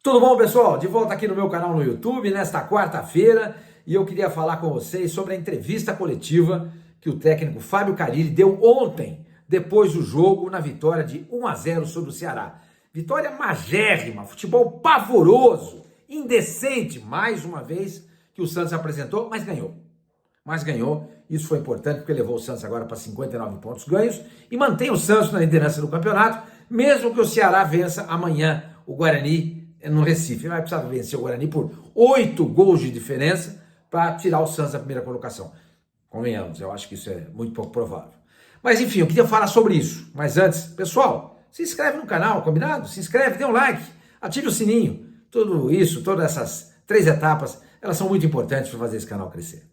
Tudo bom, pessoal? De volta aqui no meu canal no YouTube, nesta quarta-feira, e eu queria falar com vocês sobre a entrevista coletiva que o técnico Fábio Carille deu ontem, depois do jogo, na vitória de 1-0 sobre o Ceará. Vitória magérrima, futebol pavoroso, indecente, mais uma vez, que o Santos apresentou, mas ganhou. Isso foi importante porque levou o Santos agora para 59 pontos ganhos e mantém o Santos na liderança do campeonato, mesmo que o Ceará vença amanhã o Guarani no Recife. Ele vai precisar vencer o Guarani por 8 gols de diferença para tirar o Santos da primeira colocação. Convenhamos, eu acho que isso é muito pouco provável. Mas enfim, eu queria falar sobre isso. Mas antes, pessoal, se inscreve no canal, combinado? Se inscreve, dê um like, ative o sininho. Tudo isso, todas essas 3 etapas, elas são muito importantes para fazer esse canal crescer.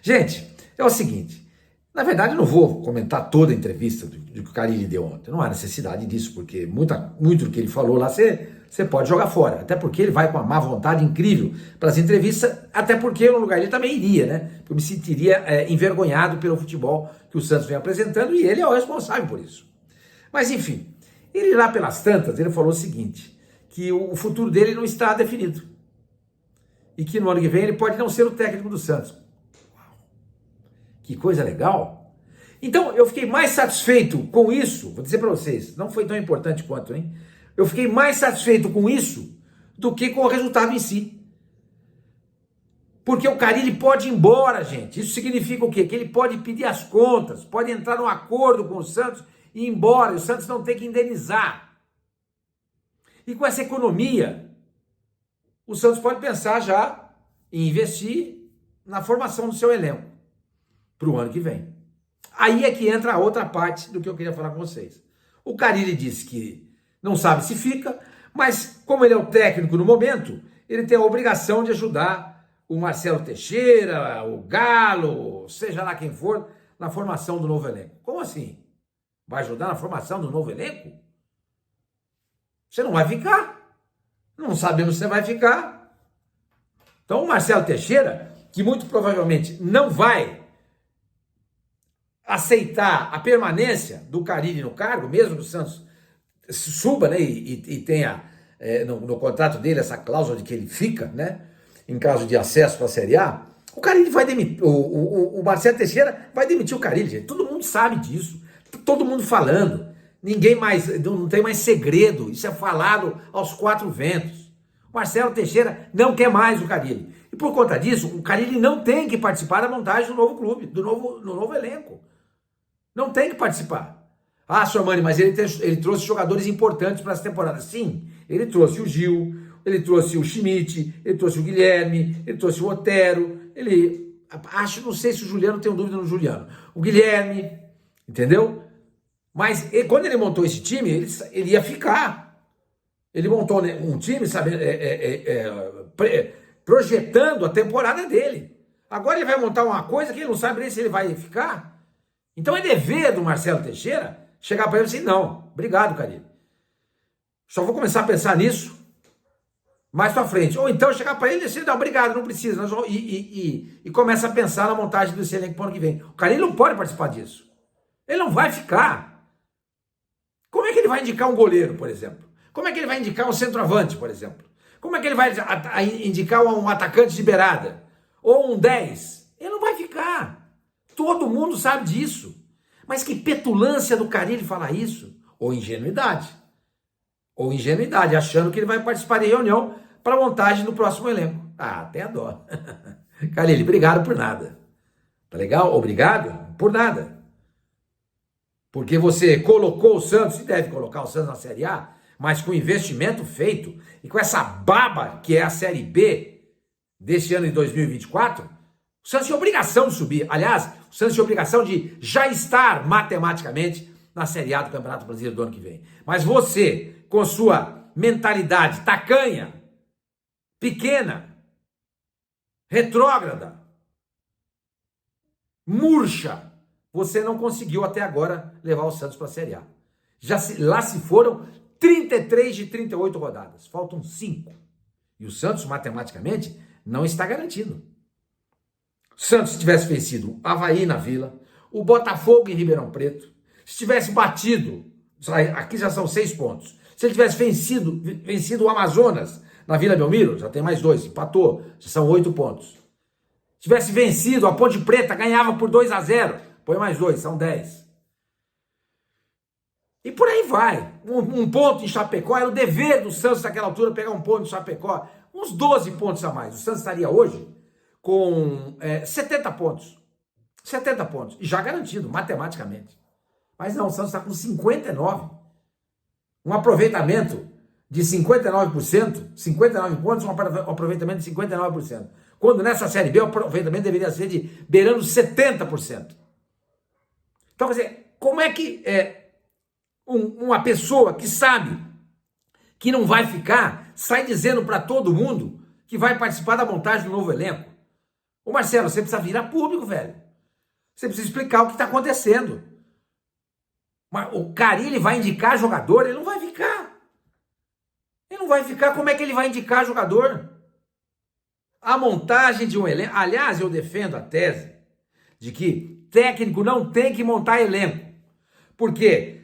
Gente, é o seguinte, na verdade eu não vou comentar toda a entrevista do que o Carille deu ontem, não há necessidade disso, porque muito do que ele falou lá você pode jogar fora, até porque ele vai com uma má vontade incrível para as entrevistas, até porque no lugar ele também iria, né? Eu me sentiria envergonhado pelo futebol que o Santos vem apresentando e ele é o responsável por isso. Mas enfim, ele lá pelas tantas, ele falou o seguinte, que o futuro dele não está definido e que no ano que vem ele pode não ser o técnico do Santos. Que coisa legal. Então, eu fiquei mais satisfeito com isso, vou dizer para vocês, não foi tão importante quanto, hein? Eu fiquei mais satisfeito com isso do que com o resultado em si. Porque o Carille pode ir embora, gente. Isso significa o quê? Que ele pode pedir as contas, pode entrar num acordo com o Santos e ir embora, e o Santos não tem que indenizar. E com essa economia, o Santos pode pensar já em investir na formação do seu elenco para o ano que vem. Aí é que entra a outra parte do que eu queria falar com vocês. O Carille disse que não sabe se fica, mas como ele é o técnico no momento, ele tem a obrigação de ajudar o Marcelo Teixeira, o Galo, seja lá quem for, na formação do novo elenco. Como assim? Vai ajudar na formação do novo elenco? Você não vai ficar. Não sabemos se você vai ficar. Então o Marcelo Teixeira, que muito provavelmente não vai aceitar a permanência do Carille no cargo, mesmo que o Santos suba, né, e tenha no contrato dele essa cláusula de que ele fica, né, em caso de acesso para a Série A, o Carille vai demitir, o Marcelo Teixeira vai demitir o Carille, gente. Todo mundo sabe disso, todo mundo falando, ninguém mais, não tem mais segredo, isso é falado aos 4 ventos. O Marcelo Teixeira não quer mais o Carille, e por conta disso, o Carille não tem que participar da montagem do novo clube, do novo elenco. Não tem que participar. Ah, Sormani, mas ele trouxe jogadores importantes para essa temporada. Sim, ele trouxe o Gil, ele trouxe o Schmidt, ele trouxe o Guilherme, ele trouxe o Otero, não sei se o Juliano, tenho dúvida no Juliano. O Guilherme, entendeu? Mas quando ele montou esse time, ele ia ficar. Ele montou um time, sabe, projetando a temporada dele. Agora ele vai montar uma coisa que ele não sabe nem se ele vai ficar. Então é dever do Marcelo Teixeira chegar para ele e dizer, não, obrigado, Carille. Só vou começar a pensar nisso mais para frente. Ou então chegar para ele e dizer, não, obrigado, não precisa. E começa a pensar na montagem do elenco para o ano que vem. O Carille não pode participar disso. Ele não vai ficar. Como é que ele vai indicar um goleiro, por exemplo? Como é que ele vai indicar um centroavante, por exemplo? Como é que ele vai indicar um atacante de beirada? Ou um 10? Ele não vai ficar. Todo mundo sabe disso. Mas que petulância do Carille falar isso? Ou ingenuidade. Achando que ele vai participar de reunião para a montagem do próximo elenco. Ah, até a dó. Carille, obrigado por nada. Tá legal? Obrigado por nada. Porque você colocou o Santos, e deve colocar o Santos na Série A, mas com investimento feito, e com essa baba que é a Série B desse ano de 2024, o Santos tinha obrigação de subir. Aliás, o Santos tinha obrigação de já estar matematicamente na Série A do Campeonato Brasileiro do ano que vem. Mas você, com sua mentalidade tacanha, pequena, retrógrada, murcha, você não conseguiu até agora levar o Santos para a Série A. Lá se foram 33 de 38 rodadas. Faltam 5. E o Santos, matematicamente, não está garantido. Santos tivesse vencido o Avaí na Vila, o Botafogo em Ribeirão Preto, se tivesse batido, aqui já são 6 pontos, se ele tivesse vencido o Amazonas na Vila Belmiro, já tem mais 2, empatou, já são 8 pontos. Tivesse vencido, a Ponte Preta ganhava por 2-0, põe mais 2, são 10. E por aí vai. Um ponto em Chapecó, era o dever do Santos naquela altura pegar um ponto em Chapecó, uns 12 pontos a mais. O Santos estaria hoje com 70 pontos. 70 pontos, e já garantido, matematicamente. Mas não, o Santos está com 59. Um aproveitamento de 59%, 59 pontos, um aproveitamento de 59%. Quando nessa Série B o aproveitamento deveria ser de beirando 70%. Então, quer dizer, como é que uma pessoa que sabe que não vai ficar, sai dizendo para todo mundo que vai participar da montagem do novo elenco? Ô Marcelo, você precisa virar público, velho. Você precisa explicar o que está acontecendo. Mas o Carille vai indicar jogador? Ele não vai ficar. Ele não vai ficar, como é que ele vai indicar jogador? A montagem de um elenco... Aliás, eu defendo a tese de que técnico não tem que montar elenco. Porque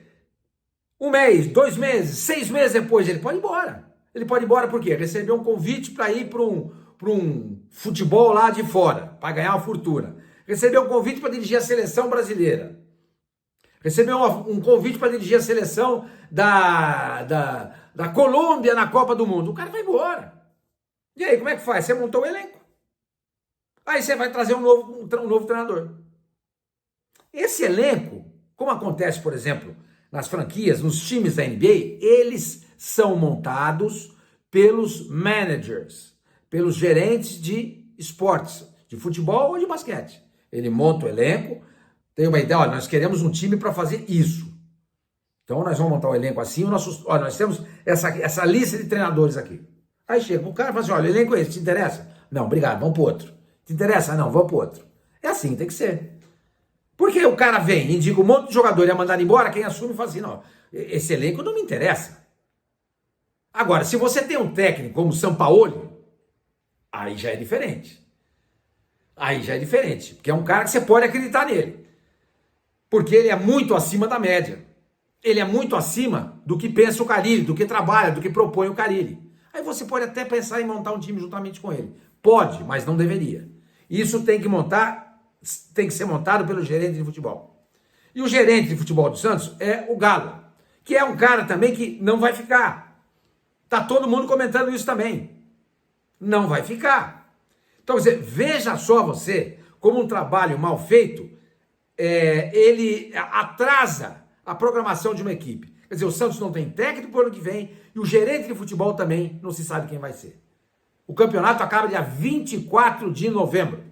1 mês, 2 meses, 6 meses depois, ele pode ir embora. Ele pode ir embora por quê? Receber um convite para ir para um futebol lá de fora, para ganhar uma fortuna. Receber um convite para dirigir a seleção brasileira. Receber um convite para dirigir a seleção da Colômbia na Copa do Mundo. O cara vai embora. E aí, como é que faz? Você montou o elenco. Aí você vai trazer um novo treinador. Esse elenco, como acontece, por exemplo, nas franquias, nos times da NBA, eles são montados pelos managers, pelos gerentes de esportes, de futebol ou de basquete. Ele monta o elenco, tem uma ideia, olha, nós queremos um time para fazer isso. Então nós vamos montar o elenco assim, olha, nós temos essa lista de treinadores aqui. Aí chega o cara e fala assim, olha, o elenco é esse, te interessa? Não, obrigado, vamos pro outro. Te interessa? Não, vamos pro outro. É assim, tem que ser. Porque o cara vem, indica um monte de jogador e é mandado embora, quem assume fala assim, não, esse elenco não me interessa. Agora, se você tem um técnico como o Sampaoli, aí já é diferente. Aí já é diferente, porque é um cara que você pode acreditar nele. Porque ele é muito acima da média. Ele é muito acima do que pensa o Carille, do que trabalha, do que propõe o Carille. Aí você pode até pensar em montar um time juntamente com ele. Pode, mas não deveria. Isso tem que ser montado pelo gerente de futebol. E o gerente de futebol do Santos é o Galo, que é um cara também que não vai ficar. Tá todo mundo comentando isso também. Não vai ficar. Então, veja só você, como um trabalho mal feito, ele atrasa a programação de uma equipe. Quer dizer, o Santos não tem técnico para o ano que vem e o gerente de futebol também não se sabe quem vai ser. O campeonato acaba dia 24 de novembro.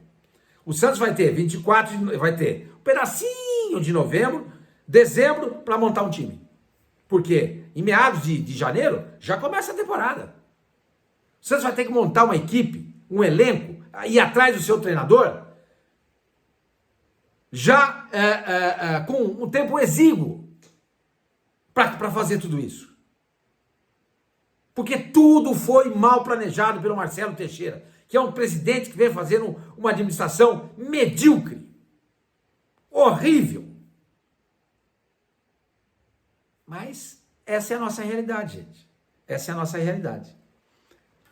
O Santos vai ter um pedacinho de novembro, dezembro, para montar um time. Porque em meados de janeiro já começa a temporada. O Santos vai ter que montar uma equipe, um elenco, ir atrás do seu treinador, já com um tempo exíguo para fazer tudo isso. Porque tudo foi mal planejado pelo Marcelo Teixeira, que é um presidente que vem fazendo uma administração medíocre, horrível. Mas essa é a nossa realidade, gente. Essa é a nossa realidade.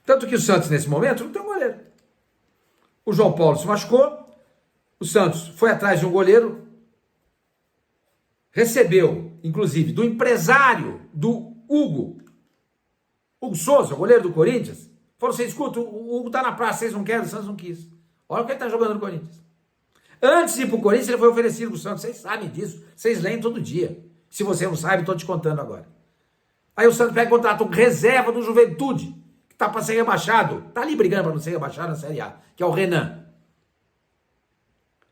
Tanto que o Santos, nesse momento, não tem um goleiro. O João Paulo se machucou, o Santos foi atrás de um goleiro, recebeu, inclusive, do empresário do Hugo Souza, goleiro do Corinthians, falou assim, escuta, o Hugo tá na praça, vocês não querem? O Santos não quis. Olha o que ele tá jogando no Corinthians. Antes de ir pro Corinthians, ele foi oferecido pro Santos, vocês sabem disso, vocês leem todo dia. Se você não sabe, estou te contando agora. Aí o Santos pega e contrata um reserva do Juventude, que tá para ser rebaixado, tá ali brigando para não ser rebaixado na Série A, que é o Renan.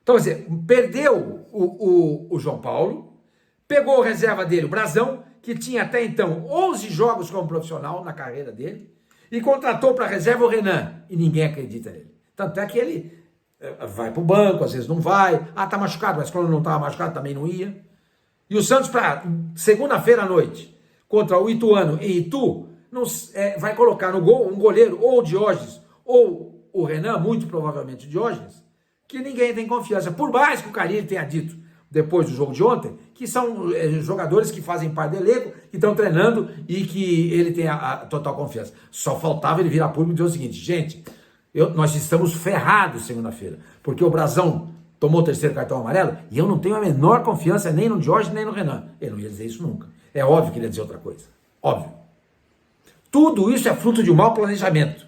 Então, quer dizer, perdeu o João Paulo, pegou o reserva dele, o Brazão, que tinha até então 11 jogos como profissional na carreira dele, e contratou para a reserva o Renan, e ninguém acredita nele. Tanto é que ele vai para o banco, às vezes não vai, tá machucado, mas quando não estava machucado também não ia. E o Santos, para segunda-feira à noite, contra o Ituano em Itu, vai colocar no gol um goleiro, ou o Diógenes, ou o Renan, muito provavelmente o Diógenes, que ninguém tem confiança. Por mais que o Carille tenha dito depois do jogo de ontem, que são jogadores que fazem parte do elenco, que estão treinando e que ele tem a total confiança. Só faltava ele virar público e dizer o seguinte: gente, nós estamos ferrados segunda-feira, porque o Brasão tomou o terceiro cartão amarelo e eu não tenho a menor confiança nem no Jorge nem no Renan. Ele não ia dizer isso nunca. É óbvio que ele ia dizer outra coisa. Óbvio. Tudo isso é fruto de um mau planejamento.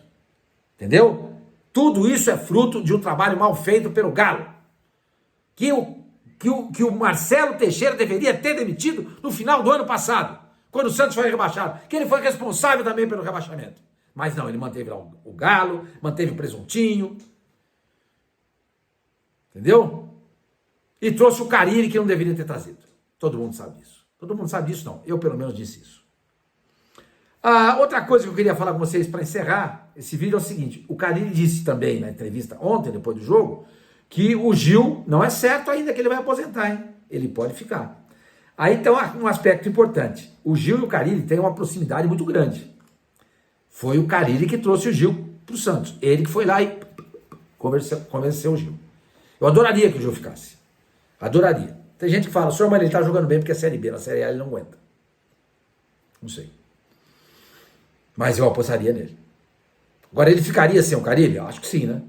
Entendeu? Tudo isso é fruto de um trabalho mal feito pelo Galo. Que o Marcelo Teixeira deveria ter demitido no final do ano passado, quando o Santos foi rebaixado. Que ele foi responsável também pelo rebaixamento. Mas não, ele manteve lá o Galo, manteve o Presuntinho. Entendeu? E trouxe o Carille que não deveria ter trazido. Todo mundo sabe disso. Todo mundo sabe disso, não. Eu, pelo menos, disse isso. Outra coisa que eu queria falar com vocês para encerrar esse vídeo é o seguinte: o Carille disse também na entrevista ontem, depois do jogo, que o Gil não é certo ainda que ele vai aposentar, hein? Ele pode ficar. Aí então um aspecto importante: o Gil e o Carille têm uma proximidade muito grande. Foi o Carille que trouxe o Gil para o Santos. Ele que foi lá e convenceu o Gil. Eu adoraria que o Gil ficasse. Adoraria. Tem gente que fala: senhor, mas ele está jogando bem porque é Série B, na Série A ele não aguenta. Não sei. Mas eu apostaria nele. Agora, ele ficaria sem o Carille? Eu acho que sim, né?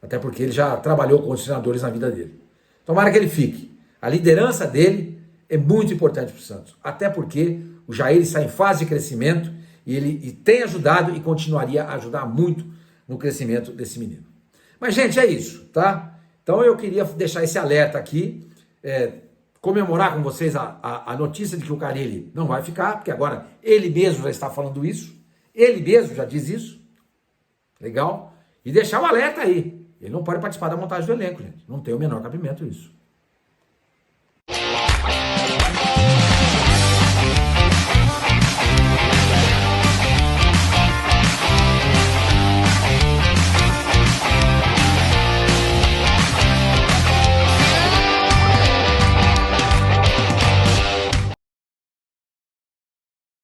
Até porque ele já trabalhou com os treinadores na vida dele. Tomara que ele fique. A liderança dele é muito importante para o Santos. Até porque o Jair está em fase de crescimento e ele tem ajudado e continuaria a ajudar muito no crescimento desse menino. Mas, gente, é isso, tá? Então eu queria deixar esse alerta aqui, comemorar com vocês a notícia de que o Carille não vai ficar, porque agora ele mesmo já está falando isso. Ele mesmo já diz isso. Legal? E deixar o alerta aí. Ele não pode participar da montagem do elenco, gente. Não tem o menor cabimento isso.